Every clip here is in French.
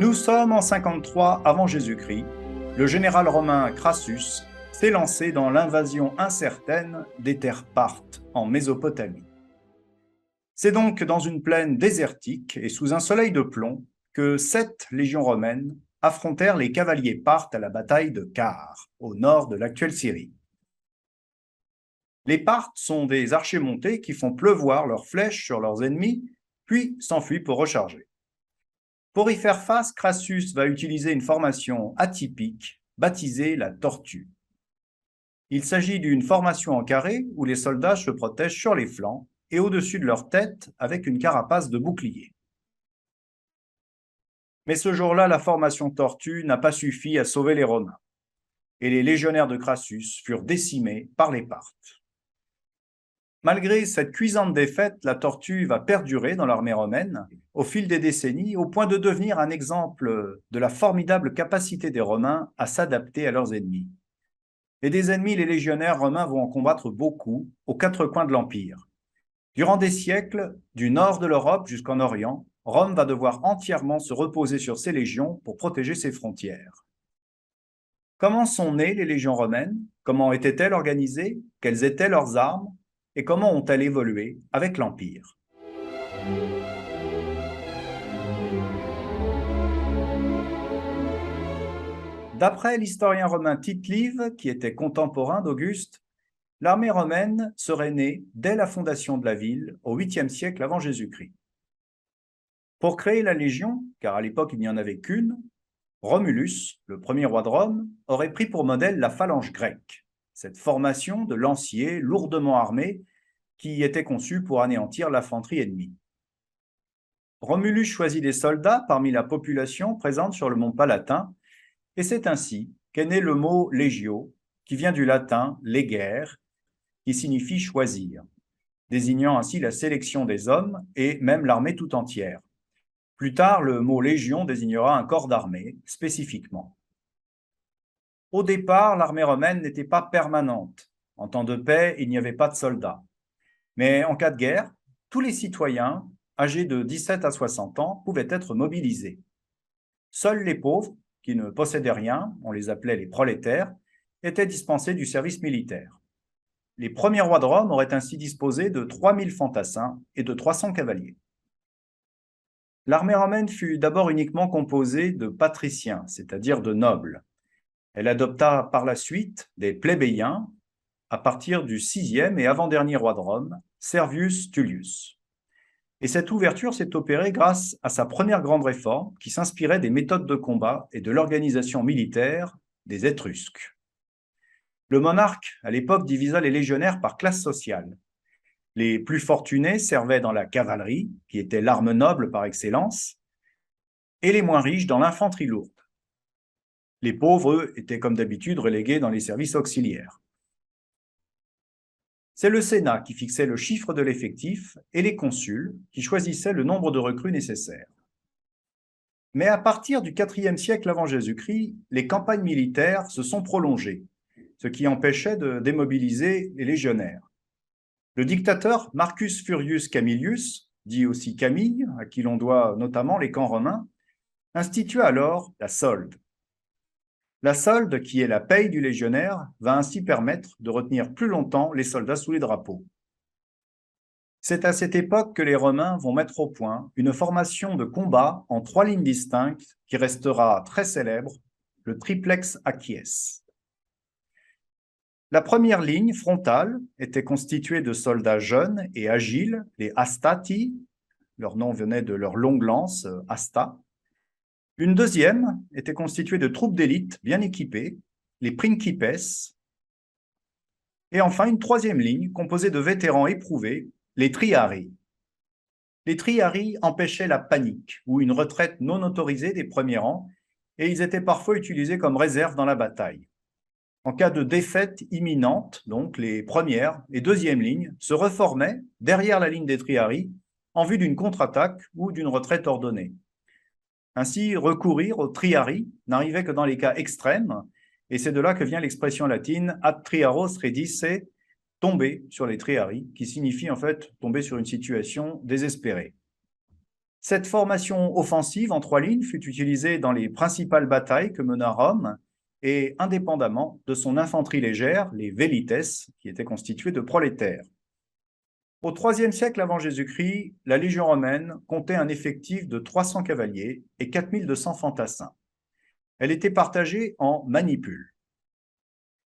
Nous sommes en 53 avant Jésus-Christ. Le général romain Crassus s'est lancé dans l'invasion incertaine des terres parthes en Mésopotamie. C'est donc dans une plaine désertique et sous un soleil de plomb que 7 légions romaines affrontèrent les cavaliers parthes à la bataille de Car, au nord de l'actuelle Syrie. Les Parthes sont des archers montés qui font pleuvoir leurs flèches sur leurs ennemis, puis s'enfuient pour recharger. Pour y faire face, Crassus va utiliser une formation atypique, baptisée la tortue. Il s'agit d'une formation en carré où les soldats se protègent sur les flancs et au-dessus de leur tête avec une carapace de bouclier. Mais ce jour-là, la formation tortue n'a pas suffi à sauver les Romains, et les légionnaires de Crassus furent décimés par les Parthes. Malgré cette cuisante défaite, la tortue va perdurer dans l'armée romaine au fil des décennies, au point de devenir un exemple de la formidable capacité des Romains à s'adapter à leurs ennemis. Et des ennemis, les légionnaires romains vont en combattre beaucoup aux 4 coins de l'Empire. Durant des siècles, du nord de l'Europe jusqu'en Orient, Rome va devoir entièrement se reposer sur ses légions pour protéger ses frontières. Comment sont nées les légions romaines? Comment étaient-elles organisées? Quelles étaient leurs armes? Et comment ont-elles évolué avec l'Empire? D'après l'historien romain Tite-Live, qui était contemporain d'Auguste, l'armée romaine serait née dès la fondation de la ville, au 8e siècle avant Jésus-Christ. Pour créer la Légion, car à l'époque il n'y en avait qu'une, Romulus, le premier roi de Rome, aurait pris pour modèle la phalange grecque, cette formation de lanciers lourdement armés qui était conçue pour anéantir l'infanterie ennemie. Romulus choisit des soldats parmi la population présente sur le mont Palatin, et c'est ainsi qu'est né le mot « legio », qui vient du latin « legere », qui signifie « choisir », désignant ainsi la sélection des hommes et même l'armée tout entière. Plus tard, le mot « légion » désignera un corps d'armée, spécifiquement. Au départ, l'armée romaine n'était pas permanente. En temps de paix, il n'y avait pas de soldats. Mais en cas de guerre, tous les citoyens âgés de 17 à 60 ans pouvaient être mobilisés. Seuls les pauvres, qui ne possédaient rien, on les appelait les prolétaires, étaient dispensés du service militaire. Les premiers rois de Rome auraient ainsi disposé de 3000 fantassins et de 300 cavaliers. L'armée romaine fut d'abord uniquement composée de patriciens, c'est-à-dire de nobles. Elle adopta par la suite des plébéiens à partir du 6e et avant-dernier roi de Rome, Servius Tullius. Et cette ouverture s'est opérée grâce à sa première grande réforme qui s'inspirait des méthodes de combat et de l'organisation militaire des Étrusques. Le monarque, à l'époque, divisa les légionnaires par classe sociale. Les plus fortunés servaient dans la cavalerie, qui était l'arme noble par excellence, et les moins riches dans l'infanterie lourde. Les pauvres, eux, étaient comme d'habitude relégués dans les services auxiliaires. C'est le Sénat qui fixait le chiffre de l'effectif et les consuls qui choisissaient le nombre de recrues nécessaires. Mais à partir du IVe siècle avant Jésus-Christ, les campagnes militaires se sont prolongées, ce qui empêchait de démobiliser les légionnaires. Le dictateur Marcus Furius Camillus, dit aussi Camille, à qui l'on doit notamment les camps romains, institua alors la solde. La solde, qui est la paye du légionnaire, va ainsi permettre de retenir plus longtemps les soldats sous les drapeaux. C'est à cette époque que les Romains vont mettre au point une formation de combat en 3 lignes distinctes qui restera très célèbre, le triplex Acquies. La première ligne frontale était constituée de soldats jeunes et agiles, les Astati, leur nom venait de leur longue lance, Asta. Une deuxième était constituée de troupes d'élite bien équipées, les Principes, et enfin une troisième ligne composée de vétérans éprouvés, les Triarii. Les Triarii empêchaient la panique ou une retraite non autorisée des premiers rangs, et ils étaient parfois utilisés comme réserve dans la bataille. En cas de défaite imminente, donc les premières et deuxièmes lignes se reformaient derrière la ligne des Triarii en vue d'une contre-attaque ou d'une retraite ordonnée. Ainsi, recourir aux triarii n'arrivait que dans les cas extrêmes, et c'est de là que vient l'expression latine « ad triaros redice », tomber sur les triarii, qui signifie en fait tomber sur une situation désespérée. Cette formation offensive en 3 lignes fut utilisée dans les principales batailles que mena Rome et indépendamment de son infanterie légère, les velites, qui étaient constituées de prolétaires. Au IIIe siècle avant Jésus-Christ, la Légion romaine comptait un effectif de 300 cavaliers et 4200 fantassins. Elle était partagée en manipules.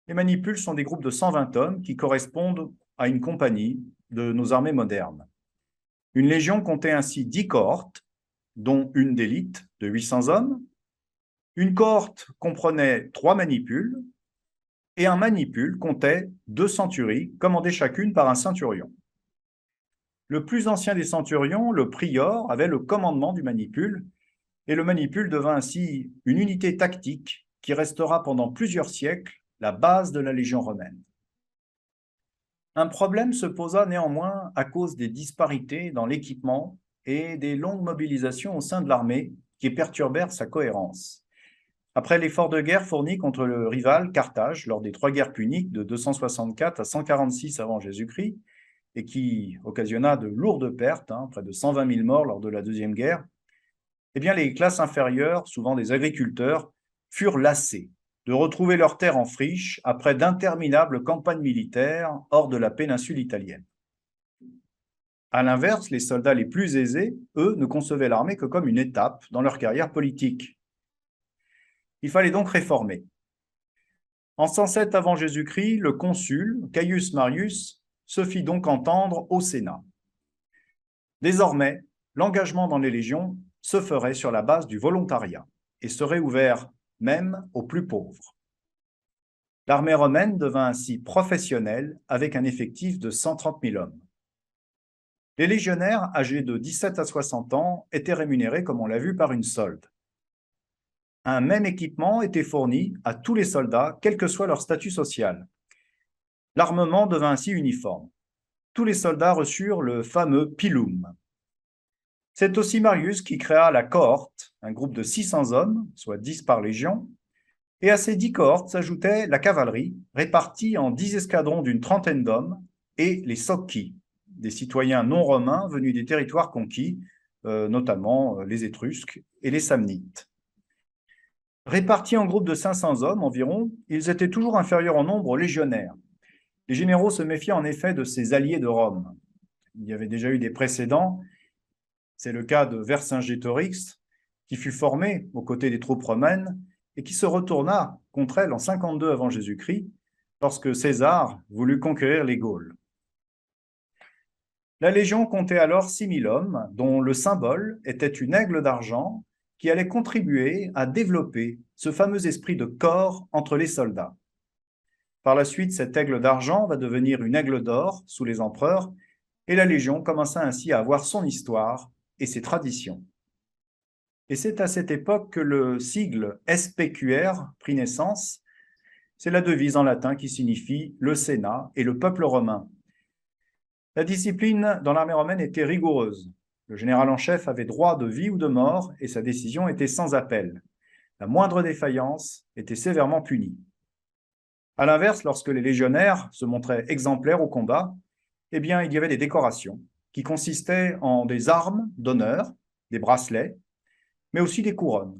Les manipules sont des groupes de 120 hommes qui correspondent à une compagnie de nos armées modernes. Une légion comptait ainsi 10 cohortes, dont une d'élite de 800 hommes. Une cohorte comprenait 3 manipules et un manipule comptait 2 centuries, commandées chacune par un centurion. Le plus ancien des centurions, le prior, avait le commandement du manipule et le manipule devint ainsi une unité tactique qui restera pendant plusieurs siècles la base de la Légion romaine. Un problème se posa néanmoins à cause des disparités dans l'équipement et des longues mobilisations au sein de l'armée qui perturbèrent sa cohérence. Après l'effort de guerre fourni contre le rival Carthage lors des 3 guerres puniques de 264 à 146 avant Jésus-Christ, et qui occasionna de lourdes pertes, près de 120 000 morts lors de la Deuxième Guerre, eh bien, les classes inférieures, souvent des agriculteurs, furent lassées de retrouver leurs terres en friche après d'interminables campagnes militaires hors de la péninsule italienne. À l'inverse, les soldats les plus aisés, eux, ne concevaient l'armée que comme une étape dans leur carrière politique. Il fallait donc réformer. En 107 avant Jésus-Christ, le consul Caius Marius se fit donc entendre au Sénat. Désormais, l'engagement dans les légions se ferait sur la base du volontariat et serait ouvert même aux plus pauvres. L'armée romaine devint ainsi professionnelle avec un effectif de 130 000 hommes. Les légionnaires âgés de 17 à 60 ans étaient rémunérés, comme on l'a vu, par une solde. Un même équipement était fourni à tous les soldats, quel que soit leur statut social. L'armement devint ainsi uniforme. Tous les soldats reçurent le fameux pilum. C'est aussi Marius qui créa la cohorte, un groupe de 600 hommes, soit 10 par légion, et à ces 10 cohortes s'ajoutait la cavalerie, répartie en 10 escadrons d'une trentaine d'hommes, et les socii, des citoyens non romains venus des territoires conquis, notamment les Étrusques et les Samnites. Répartis en groupes de 500 hommes environ, ils étacinquante toujours inférieurs en nombre aux légionnaires. Les généraux se méfiaient en effet de ces alliés de Rome. Il y avait déjà eu des précédents. C'est le cas de Vercingétorix, qui fut formé aux côtés des troupes romaines et qui se retourna contre elle en 52 avant Jésus-Christ, lorsque César voulut conquérir les Gaules. La Légion comptait alors 6 000 hommes, dont le symbole était une aigle d'argent qui allait contribuer à développer ce fameux esprit de corps entre les soldats. Par la suite, cette aigle d'argent va devenir une aigle d'or sous les empereurs, et la Légion commença ainsi à avoir son histoire et ses traditions. Et c'est à cette époque que le sigle SPQR prit naissance. C'est la devise en latin qui signifie le Sénat et le peuple romain. La discipline dans l'armée romaine était rigoureuse. Le général en chef avait droit de vie ou de mort et sa décision était sans appel. La moindre défaillance était sévèrement punie. À l'inverse, lorsque les légionnaires se montraient exemplaires au combat, eh bien, il y avait des décorations qui consistaient en des armes d'honneur, des bracelets, mais aussi des couronnes.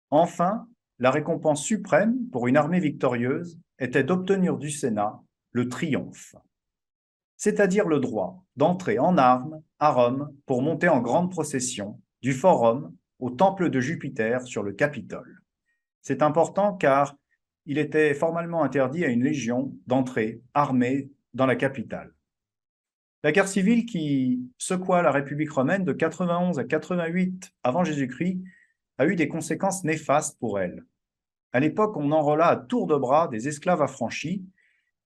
Enfin, la récompense suprême pour une armée victorieuse était d'obtenir du Sénat le triomphe, c'est-à-dire le droit d'entrer en armes à Rome pour monter en grande procession du Forum au temple de Jupiter sur le Capitole. C'est important car il était formellement interdit à une légion d'entrer armée dans la capitale. La guerre civile qui secoua la République romaine de 91 à 88 avant Jésus-Christ a eu des conséquences néfastes pour elle. À l'époque, on enrôla à tour de bras des esclaves affranchis.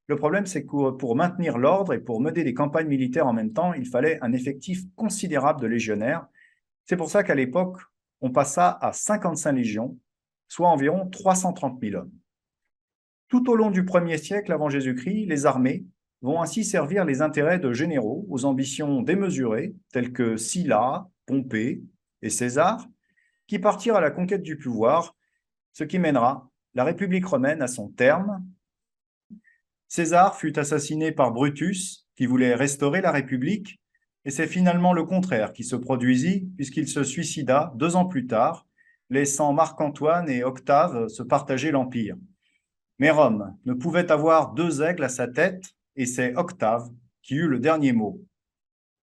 Le problème, c'est que pour maintenir l'ordre et pour mener des campagnes militaires en même temps, il fallait un effectif considérable de légionnaires. C'est pour ça qu'à l'époque, on passa à 55 légions, soit environ 330 000 hommes. Tout au long du 1er siècle avant Jésus-Christ, les armées vont ainsi servir les intérêts de généraux aux ambitions démesurées, tels que Sylla, Pompée et César, qui partirent à la conquête du pouvoir, ce qui mènera la République romaine à son terme. César fut assassiné par Brutus, qui voulait restaurer la République, Et c'est finalement le contraire qui se produisit, puisqu'il se suicida 2 ans plus tard, laissant Marc-Antoine et Octave se partager l'Empire. Mais Rome ne pouvait avoir 2 aigles à sa tête, et c'est Octave qui eut le dernier mot.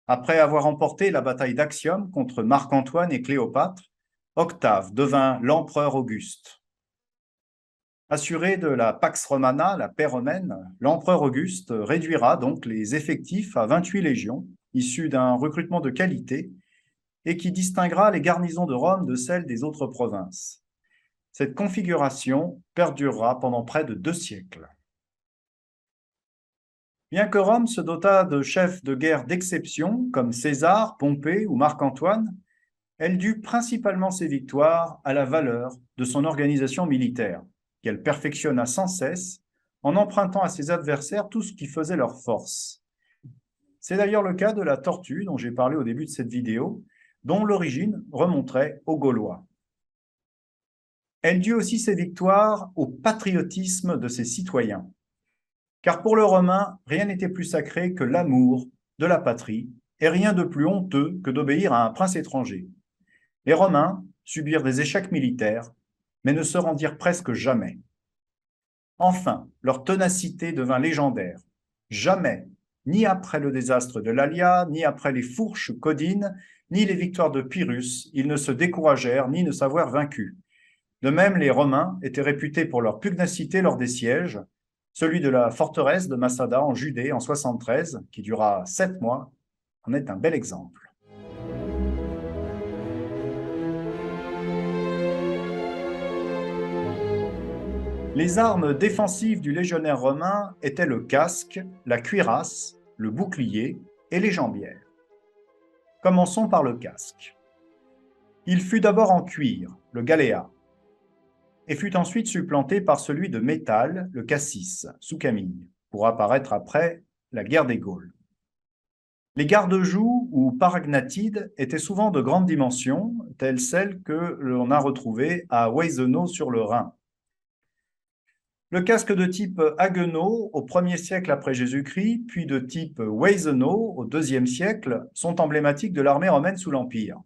Après avoir remporté la bataille d'Actium contre Marc-Antoine et Cléopâtre, Octave devint l'empereur Auguste. Assuré de la Pax Romana, la paix romaine, l'empereur Auguste réduira donc les effectifs à 28 légions, issues d'un recrutement de qualité, et qui distinguera les garnisons de Rome de celles des autres provinces. Cette configuration perdurera pendant près de 2 siècles. Bien que Rome se dotât de chefs de guerre d'exception, comme César, Pompée ou Marc-Antoine, elle dut principalement ses victoires à la valeur de son organisation militaire, qu'elle perfectionna sans cesse en empruntant à ses adversaires tout ce qui faisait leur force. C'est d'ailleurs le cas de la tortue dont j'ai parlé au début de cette vidéo, dont l'origine remonterait aux Gaulois. Elle dut aussi ses victoires au patriotisme de ses citoyens. Car pour le Romain, rien n'était plus sacré que l'amour de la patrie, et rien de plus honteux que d'obéir à un prince étranger. Les Romains subirent des échecs militaires, mais ne se rendirent presque jamais. Enfin, leur ténacité devint légendaire. Jamais, ni après le désastre de l'Alia, ni après les fourches codines, ni les victoires de Pyrrhus, ils ne se découragèrent ni ne s'avouèrent vaincus. De même, les Romains étaient réputés pour leur pugnacité lors des sièges. Celui de la forteresse de Massada en Judée en 73, qui dura 7 mois, en est un bel exemple. Les armes défensives du légionnaire romain étaient le casque, la cuirasse, le bouclier et les jambières. Commençons par le casque. Il fut d'abord en cuir, le galéa, et fut ensuite supplanté par celui de métal, le cassis, sous Camille, pour apparaître après la guerre des Gaules. Les garde-joues ou paragnathides étaient souvent de grandes dimensions, telles celles que l'on a retrouvées à Weizenau sur le Rhin. Le casque de type Haguenau au 1er siècle après Jésus-Christ, puis de type Weizenau au 2e siècle, sont emblématiques de l'armée romaine sous l'Empire.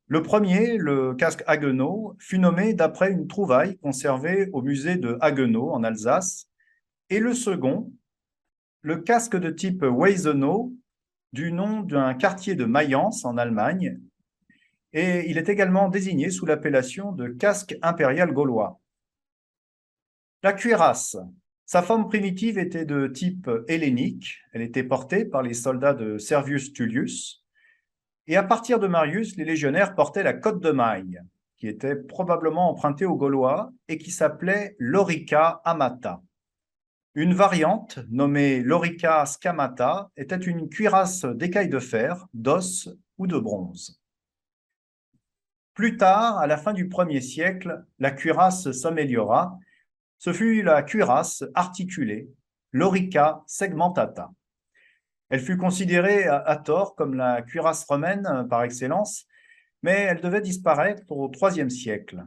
Le premier, le casque Haguenau, fut nommé d'après une trouvaille conservée au musée de Haguenau en Alsace, et le second, le casque de type Weizenau, du nom d'un quartier de Mayence en Allemagne, et il est également désigné sous l'appellation de casque impérial gaulois. La cuirasse. Sa forme primitive était de type hellénique. Elle était portée par les soldats de Servius Tullius. Et à partir de Marius, les légionnaires portaient la cotte de maille, qui était probablement empruntée aux Gaulois et qui s'appelait lorica amata. Une variante, nommée lorica scamata, était une cuirasse d'écailles de fer, d'os ou de bronze. Plus tard, à la fin du 1er siècle, la cuirasse s'améliora. Ce fut la cuirasse articulée, lorica segmentata. Elle fut considérée à tort comme la cuirasse romaine par excellence, mais elle devait disparaître au IIIe siècle.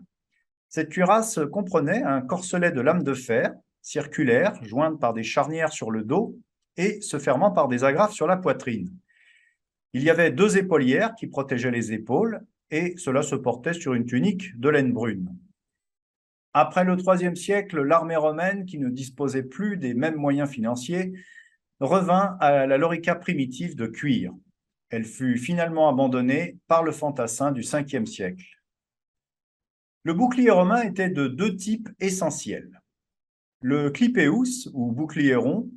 Cette cuirasse comprenait un corselet de lames de fer, circulaire, jointe par des charnières sur le dos et se fermant par des agrafes sur la poitrine. Il y avait 2 épaulières qui protégeaient les épaules et cela se portait sur une tunique de laine brune. Après le IIIe siècle, l'armée romaine, qui ne disposait plus des mêmes moyens financiers, revint à la lorica primitive de cuir. Elle fut finalement abandonnée par le fantassin du 5e siècle. Le bouclier romain était de 2 types essentiels. Le clipeus, ou bouclier rond,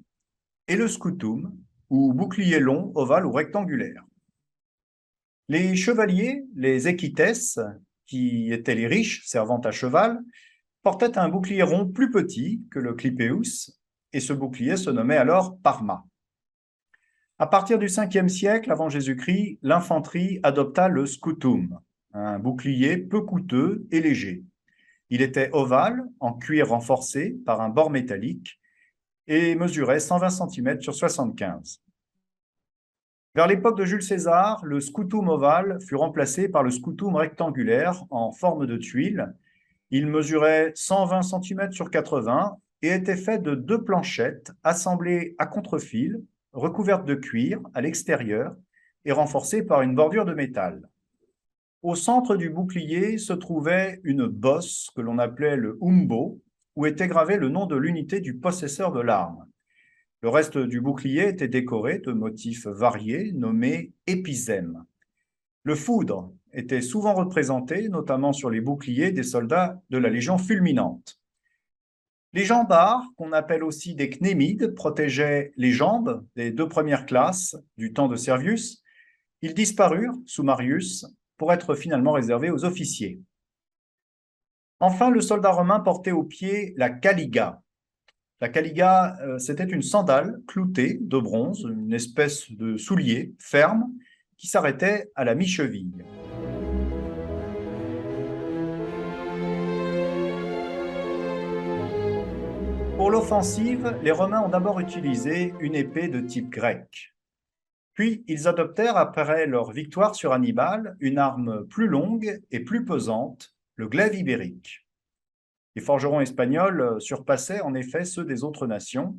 et le scutum, ou bouclier long, ovale ou rectangulaire. Les chevaliers, les equites, qui étaient les riches servant à cheval, portaient un bouclier rond plus petit que le clipeus, et ce bouclier se nommait alors parma. À partir du 5e siècle avant Jésus-Christ, l'infanterie adopta le scutum, un bouclier peu coûteux et léger. Il était ovale, en cuir renforcé par un bord métallique, et mesurait 120 cm sur 75. Vers l'époque de Jules César, le scutum ovale fut remplacé par le scutum rectangulaire en forme de tuile. Il mesurait 120 cm sur 80 et était fait de 2 planchettes assemblées à contre-fil, recouvertes de cuir à l'extérieur, et renforcé par une bordure de métal. Au centre du bouclier se trouvait une bosse que l'on appelait le umbo, où était gravé le nom de l'unité du possesseur de l'arme. Le reste du bouclier était décoré de motifs variés nommés épizèmes. Le foudre était souvent représenté, notamment sur les boucliers des soldats de la Légion fulminante. Les jambards, qu'on appelle aussi des cnémides, protégeaient les jambes des 2 premières classes du temps de Servius. Ils disparurent sous Marius pour être finalement réservés aux officiers. Enfin, le soldat romain portait au pied la caliga. La caliga, c'était une sandale cloutée de bronze, une espèce de soulier ferme qui s'arrêtait à la mi-cheville. Pour l'offensive, les Romains ont d'abord utilisé une épée de type grec. Puis, ils adoptèrent, après leur victoire sur Hannibal, une arme plus longue et plus pesante, le glaive ibérique. Les forgerons espagnols surpassaient en effet ceux des autres nations.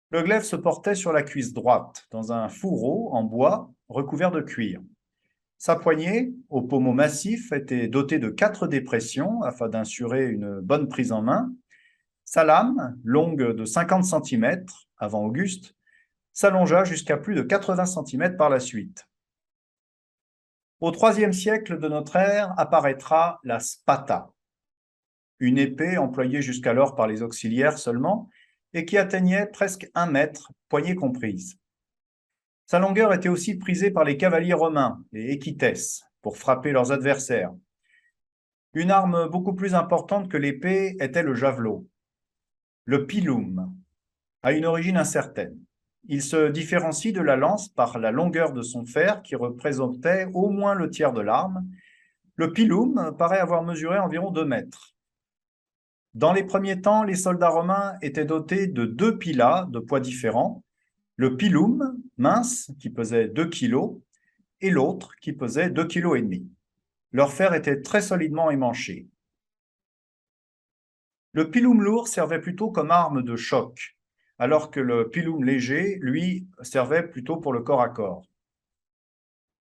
Le glaive se portait sur la cuisse droite, dans un fourreau en bois recouvert de cuir. Sa poignée, au pommeau massif, était dotée de 4 dépressions afin d'assurer une bonne prise en main. Sa lame, longue de 50 cm avant Auguste, s'allongea jusqu'à plus de 80 cm par la suite. Au IIIe siècle de notre ère apparaîtra la spata, une épée employée jusqu'alors par les auxiliaires seulement et qui atteignait presque 1 mètre, poignée comprise. Sa longueur était aussi prisée par les cavaliers romains, les equites, pour frapper leurs adversaires. Une arme beaucoup plus importante que l'épée était le javelot. Le pilum a une origine incertaine. Il se différencie de la lance par la longueur de son fer qui représentait au moins le tiers de l'arme. Le pilum paraît avoir mesuré environ 2 mètres. Dans les premiers temps, les soldats romains étaient dotés de 2 pilas de poids différents, le pilum mince qui pesait 2 kg et l'autre qui pesait 2,5 kg. Leur fer était très solidement émanché. Le pilum lourd servait plutôt comme arme de choc, alors que le pilum léger, lui, servait plutôt pour le corps à corps.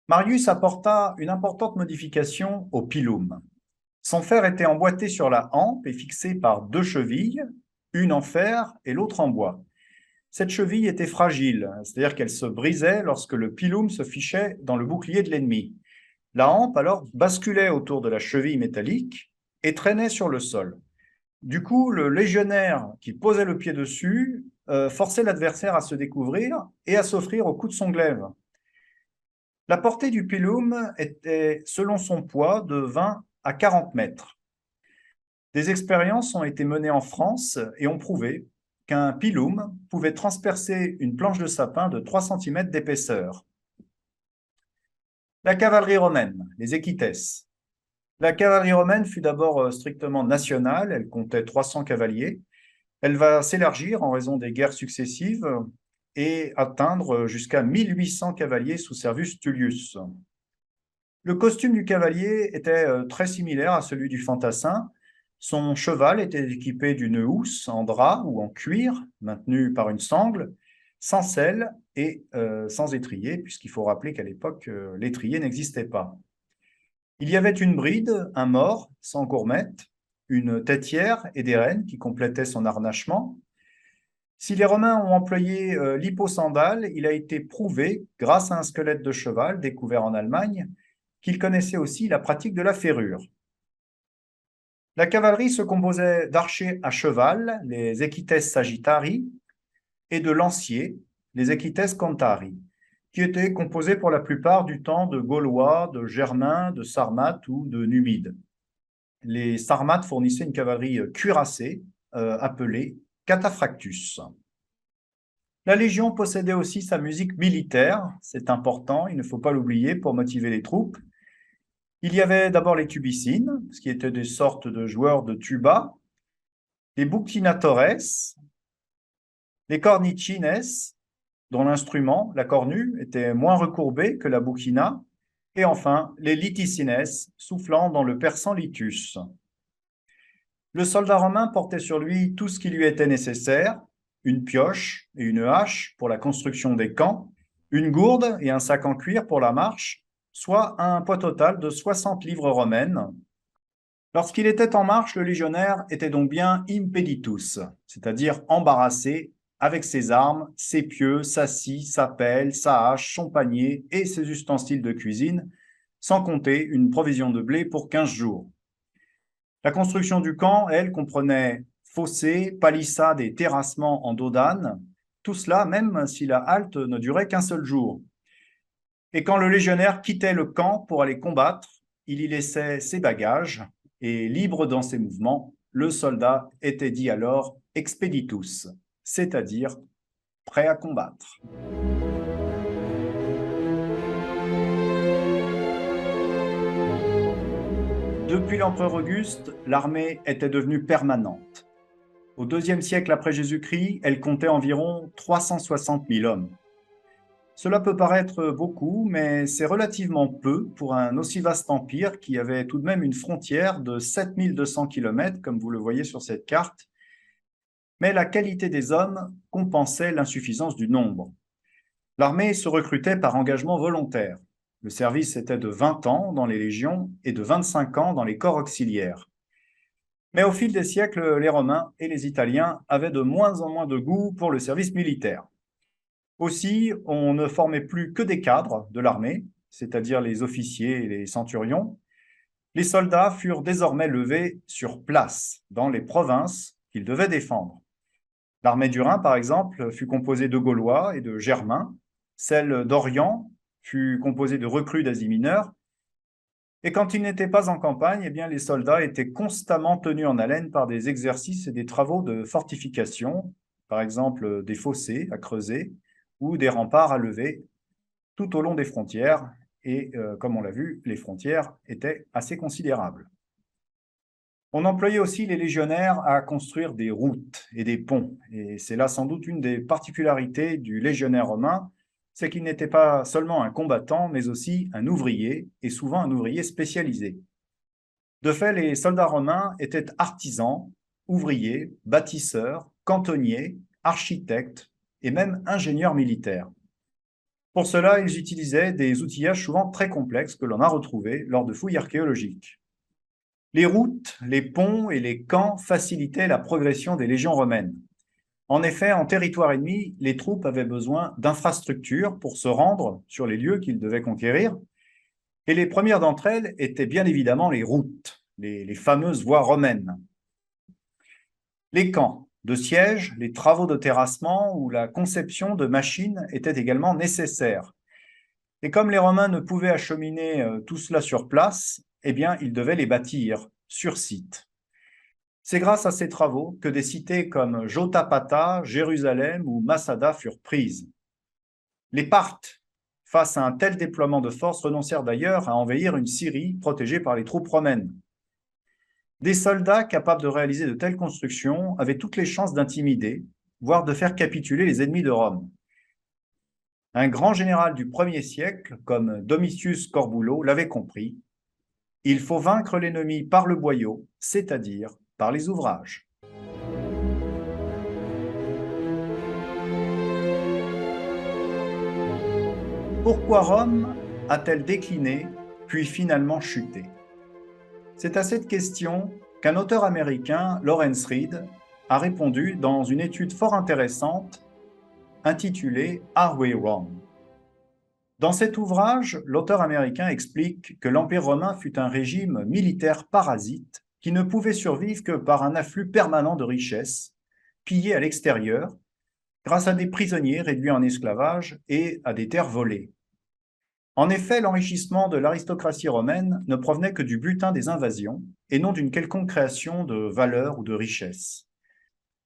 Marius apporta une importante modification au pilum. Son fer était emboîté sur la hampe et fixé par 2 chevilles, une en fer et l'autre en bois. Cette cheville était fragile, c'est-à-dire qu'elle se brisait lorsque le pilum se fichait dans le bouclier de l'ennemi. La hampe alors basculait autour de la cheville métallique et traînait sur le sol. Du coup, le légionnaire qui posait le pied dessus forçait l'adversaire à se découvrir et à s'offrir au coup de son glaive. La portée du pilum était, selon son poids, de 20 à 40 mètres. Des expériences ont été menées en France et ont prouvé qu'un pilum pouvait transpercer une planche de sapin de 3 cm d'épaisseur. La cavalerie romaine, les equites. La cavalerie romaine fut d'abord strictement nationale, elle comptait 300 cavaliers. Elle va s'élargir en raison des guerres successives et atteindre jusqu'à 1800 cavaliers sous Servius Tullius. Le costume du cavalier était très similaire à celui du fantassin. Son cheval était équipé d'une housse en drap ou en cuir, maintenue par une sangle, sans selle et sans étrier, puisqu'il faut rappeler qu'à l'époque, l'étrier n'existait pas. Il y avait une bride, un mors, sans gourmette, une têtière et des rênes qui complétaient son harnachement. Si les Romains ont employé l'hyposandale, il a été prouvé, grâce à un squelette de cheval découvert en Allemagne, qu'ils connaissaient aussi la pratique de la ferrure. La cavalerie se composait d'archers à cheval, les equites sagittari, et de lanciers, les equites cantari, qui étaient composés pour la plupart du temps de Gaulois, de Germains, de Sarmates ou de Numides. Les Sarmates fournissaient une cavalerie cuirassée appelée cataphractus. La Légion possédait aussi sa musique militaire, c'est important, il ne faut pas l'oublier pour motiver les troupes. Il y avait d'abord les tubicines, ce qui étaient des sortes de joueurs de tuba, les buccinatores, les cornicines, dont l'instrument, la cornue, était moins recourbé que la buccina, et enfin les liticines, soufflant dans le persan litus. Le soldat romain portait sur lui tout ce qui lui était nécessaire, une pioche et une hache pour la construction des camps, une gourde et un sac en cuir pour la marche, soit un poids total de 60 livres romaines. Lorsqu'il était en marche, le légionnaire était donc bien impeditus, c'est-à-dire embarrassé, avec ses armes, ses pieux, sa scie, sa pelle, sa hache, son panier et ses ustensiles de cuisine, sans compter une provision de blé pour 15 jours. La construction du camp, elle, comprenait fossés, palissades et terrassements en dos d'âne, tout cela même si la halte ne durait qu'un seul jour. Et quand le légionnaire quittait le camp pour aller combattre, il y laissait ses bagages, et libre dans ses mouvements, le soldat était dit alors expeditus, c'est-à-dire prêt à combattre. Depuis l'empereur Auguste, l'armée était devenue permanente. Au IIe siècle après Jésus-Christ, elle comptait environ 360 000 hommes. Cela peut paraître beaucoup, mais c'est relativement peu pour un aussi vaste empire qui avait tout de même une frontière de 7200 km, comme vous le voyez sur cette carte. Mais la qualité des hommes compensait l'insuffisance du nombre. L'armée se recrutait par engagement volontaire. Le service était de 20 ans dans les légions et de 25 ans dans les corps auxiliaires. Mais au fil des siècles, les Romains et les Italiens avaient de moins en moins de goût pour le service militaire. Aussi, on ne formait plus que des cadres de l'armée, c'est-à-dire les officiers et les centurions. Les soldats furent désormais levés sur place, dans les provinces qu'ils devaient défendre. L'armée du Rhin, par exemple, fut composée de Gaulois et de Germains. Celle d'Orient fut composée de recrues d'Asie mineure. Et quand ils n'étaient pas en campagne, eh bien, les soldats étaient constamment tenus en haleine par des exercices et des travaux de fortification, par exemple des fossés à creuser ou des remparts à lever tout au long des frontières. Et comme on l'a vu, les frontières étaient assez considérables. On employait aussi les légionnaires à construire des routes et des ponts. Et c'est là sans doute une des particularités du légionnaire romain, c'est qu'il n'était pas seulement un combattant, mais aussi un ouvrier, et souvent un ouvrier spécialisé. De fait, les soldats romains étaient artisans, ouvriers, bâtisseurs, cantonniers, architectes et même ingénieurs militaires. Pour cela, ils utilisaient des outillages souvent très complexes que l'on a retrouvés lors de fouilles archéologiques. Les routes, les ponts et les camps facilitaient la progression des légions romaines. En effet, en territoire ennemi, les troupes avaient besoin d'infrastructures pour se rendre sur les lieux qu'ils devaient conquérir, et les premières d'entre elles étaient bien évidemment les routes, les fameuses voies romaines. Les camps de siège, les travaux de terrassement ou la conception de machines étaient également nécessaires. Et comme les Romains ne pouvaient acheminer tout cela sur place, eh bien, ils devaient les bâtir sur site. C'est grâce à ces travaux que des cités comme Jotapata, Jérusalem ou Masada furent prises. Les Parthes, face à un tel déploiement de force, renoncèrent d'ailleurs à envahir une Syrie protégée par les troupes romaines. Des soldats capables de réaliser de telles constructions avaient toutes les chances d'intimider, voire de faire capituler les ennemis de Rome. Un grand général du 1er siècle, comme Domitius Corbulo, l'avait compris. Il faut vaincre l'ennemi par le boyau, c'est-à-dire par les ouvrages. Pourquoi Rome a-t-elle décliné, puis finalement chuté? C'est à cette question qu'un auteur américain, Lawrence Reed, a répondu dans une étude fort intéressante intitulée Are We Wrong? Dans cet ouvrage, l'auteur américain explique que l'Empire romain fut un régime militaire parasite qui ne pouvait survivre que par un afflux permanent de richesses, pillées à l'extérieur, grâce à des prisonniers réduits en esclavage et à des terres volées. En effet, l'enrichissement de l'aristocratie romaine ne provenait que du butin des invasions et non d'une quelconque création de valeur ou de richesse.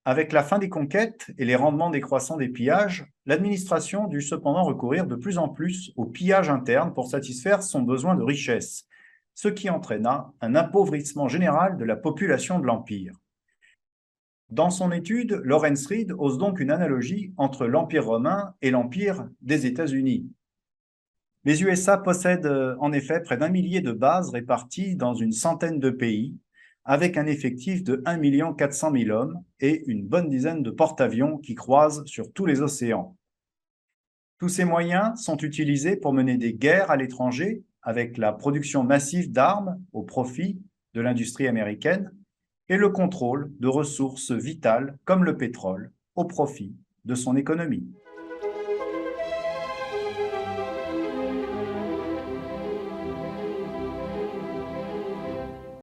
Avec la fin des conquêtes et les rendements décroissants des pillages, l'administration dut cependant recourir de plus en plus au pillage interne pour satisfaire son besoin de richesse, ce qui entraîna un appauvrissement général de la population de l'Empire. Dans son étude, Lawrence Reed ose donc une analogie entre l'Empire romain et l'Empire des États-Unis. Les USA possèdent en effet près d'1 millier de bases réparties dans une centaine de pays, avec un effectif de 1 400 000 hommes et une bonne dizaine de porte-avions qui croisent sur tous les océans. Tous ces moyens sont utilisés pour mener des guerres à l'étranger avec la production massive d'armes au profit de l'industrie américaine et le contrôle de ressources vitales comme le pétrole au profit de son économie.